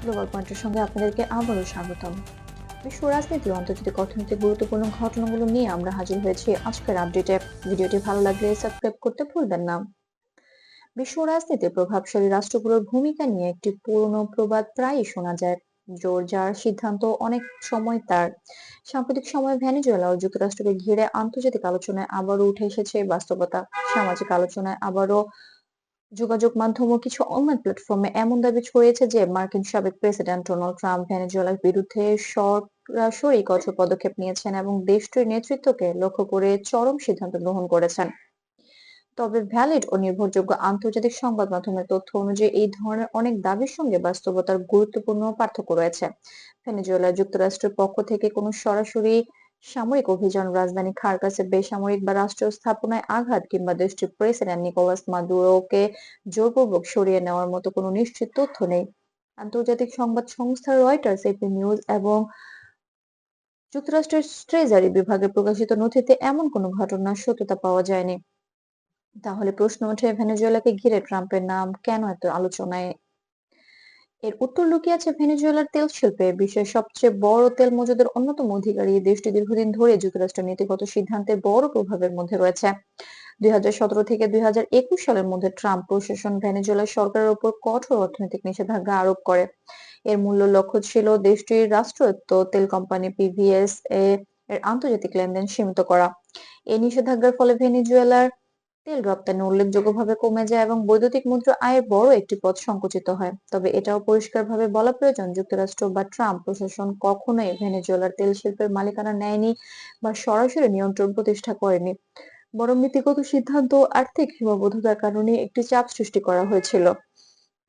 Global পয়েন্টের সঙ্গে আপনাদেরকে আবারও স্বাগতম। বিশ্ব রাজনীতি ও আন্তর্জাতিক অর্থনৈতিক গুরুত্বপূর্ণ ঘটনাগুলো নিয়ে আমরা হাজির হয়েছি আজকের আপডেটে। ভিডিওটি ভালো লাগলে সাবস্ক্রাইব করতে ভুলবেন না। বিশ্ব রাজনীতির প্রভাবশালী রাষ্ট্রগুলোর ভূমিকা নিয়ে একটি পুরনো প্রবাদ প্রায়ই শোনা যায়, জোর যার সিদ্ধান্ত অনেক সময় তার। সাম্প্রতিক সময়ে ভেনেজুয়েলা ও যুক্তরাষ্ট্রকে ঘিরে আন্তর্জাতিক আলোচনায় আবারও উঠে এসেছে এই বাস্তবতা। সামাজিক আলোচনায় আবারও যোগাযোগ মাধ্যম ও কিছু অনলাইন প্ল্যাটফর্মে এমন দাবি ছড়িয়েছে যে মার্কিন সাবেক প্রেসিডেন্ট ডোনাল্ড ট্রাম্প ভেনেজুয়েলার বিরুদ্ধে সরাসরি কঠোর পদক্ষেপ নিয়েছেন এবং দেশটির নেতৃত্বকে লক্ষ্য করে চরম সিদ্ধান্ত গ্রহণ করেছেন। তবে ভ্যালিড ও নির্ভরযোগ্য আন্তর্জাতিক সংবাদ মাধ্যমের তথ্য অনুযায়ী এই ধরনের অনেক দাবির সঙ্গে বাস্তবতার গুরুত্বপূর্ণ পার্থক্য রয়েছে। ভেনেজুয়েলা যুক্তরাষ্ট্রের পক্ষ থেকে কোনো সরাসরি সামরিক অভিযান, রাজধানী কার্কাসে বেসামরিক বা রাষ্ট্রীয় স্থাপনায় আঘাত কিংবা দেশটির প্রেসিডেন্ট নিকোলাস মাদুরোকে জোরপূর্বক সরিয়ে নেওয়ার মতো কোনো নিশ্চিত তথ্য নেই। আন্তর্জাতিক সংবাদ সংস্থা রয়টার্স, এপি নিউজ এবং যুক্তরাষ্ট্রের ট্রেজারি বিভাগে প্রকাশিত নথিতে এমন কোনো ঘটনার সত্যতা পাওয়া যায়নি। তাহলে প্রশ্ন ওঠে, ভেনেজুয়েলাকে ঘিরে ট্রাম্পের নাম কেন এত আলোচনায়? এর উত্তর লুকিয়ে আছে ভেনেজুয়েলার তেল শিল্পে। বিশ্বের সবচেয়ে বড় তেল মজুদের অন্যতম অধিকারী এই দেশটি দীর্ঘদিন ধরে যুক্তরাষ্ট্রের নীতিগত সিদ্ধান্তের বড় প্রভাবের মধ্যে রয়েছে। 2017 থেকে 2021 সালের মধ্যে ট্রাম্প প্রশাসন ভেনেজুয়েলা সরকারের উপর কঠোর অর্থনৈতিক নিষেধাজ্ঞা আরোপ করে। এর মূল লক্ষ্য ছিল দেশটির রাষ্ট্রায়ত্ত তেল কোম্পানি পিভিএসএ এর আন্তর্জাতিক লেনদেন সীমিত করা। এই নিষেধাজ্ঞার ফলে ভেনেজুয়েলার তেল রপ্তানি উল্লেখযোগ্যভাবে কমে যায় এবং বৈদ্যুতিক মুদ্রা আয়ের বড় একটি পথ সংকুচিত হয়। তবে এটাও পরিষ্কারভাবে বলা প্রয়োজন, যুক্তরাষ্ট্র বা ট্রাম্প প্রশাসন কখনোই ভেনেজুয়েলার তেল শিল্পের মালিকানা নেয়নি বা সরাসরি নিয়ন্ত্রণ প্রতিষ্ঠা করেনি, বরং নীতিগত সিদ্ধান্ত ও আর্থিক সীমাবদ্ধতার কারণে একটি চাপ সৃষ্টি করা হয়েছিল।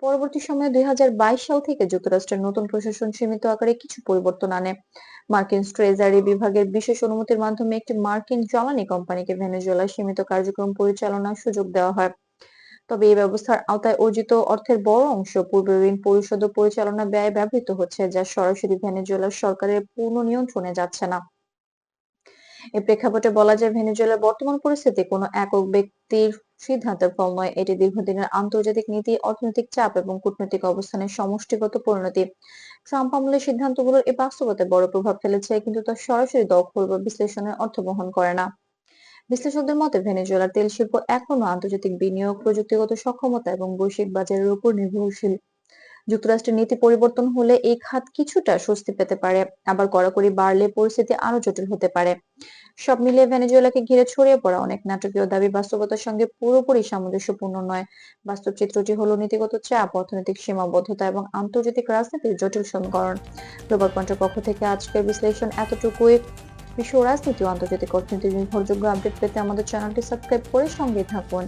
পরবর্তী সময়ে 2022 সাল থেকে যুক্তরাষ্ট্রের নতুন প্রশাসন সীমিত আকারে কিছু পরিবর্তন আনে। মার্কিন ট্রেজারি বিভাগের বিশেষ অনুমতির মাধ্যমে একটি মার্কিন জ্বালানি কোম্পানিকে ভেনেজুয়েলার সীমিত কার্যক্রম পরিচালনার সুযোগ দেওয়া হয়। তবে এই ব্যবস্থার আওতায় অর্জিত অর্থের বড় অংশ পূর্বে ঋণ পরিশোধ ও পরিচালনা ব্যয়ে ব্যবহৃত হচ্ছে, যা সরাসরি ভেনেজুয়েলার সরকারের পূর্ণ নিয়ন্ত্রণে যাচ্ছে না। এই প্রেক্ষাপটে বলা যায়, ভেনেজুয়েলার বর্তমান পরিস্থিতি কোনো একক ব্যক্তির সিদ্ধান্তের ফল নয়, এটি দীর্ঘদিনের আন্তর্জাতিক নীতি, অর্থনৈতিক চাপ এবং কূটনৈতিক অবস্থানের সমষ্টিগত পরিণতি। ট্রাম্প আমলের সিদ্ধান্তগুলোর এই বাস্তবতায় বড় প্রভাব ফেলেছে, কিন্তু তা সরাসরি দখল বা বিশ্লেষণের অর্থ বহন করে না। বিশ্লেষকদের মতে ভেনেজুয়েলার তেল শিল্প এখনো আন্তর্জাতিক বিনিয়োগ, প্রযুক্তিগত সক্ষমতা এবং বৈশ্বিক বাজারের উপর নির্ভরশীল। যুক্তরাষ্ট্রের নীতি পরিবর্তন হলে এই খাত কিছুটা স্বস্তি পেতে পারে, আবার কড়াকড়ি বাড়লে পরিস্থিতি আরো জটিল হতে পারে। সব মিলিয়ে ভেনেজুয়েলাকে ঘিরে ছড়িয়ে পড়া অনেক নাটকীয় দাবি বাস্তবতার সঙ্গে পুরোপুরি সামঞ্জস্যপূর্ণ নয়। বাস্তব চিত্রটি হলো নীতিগত চাপ, অর্থনৈতিক সীমাবদ্ধতা এবং আন্তর্জাতিক রাজনীতির জটিল সমীকরণ। গ্লোবাল পয়েন্টের পক্ষ থেকে আজকের বিশ্লেষণ এতটুকুই। বিশ্ব রাজনীতি ও আন্তর্জাতিক অর্থনীতির নির্ভরযোগ্য আপডেট পেতে আমাদের চ্যানেলটি সাবস্ক্রাইব করে সঙ্গে থাকুন।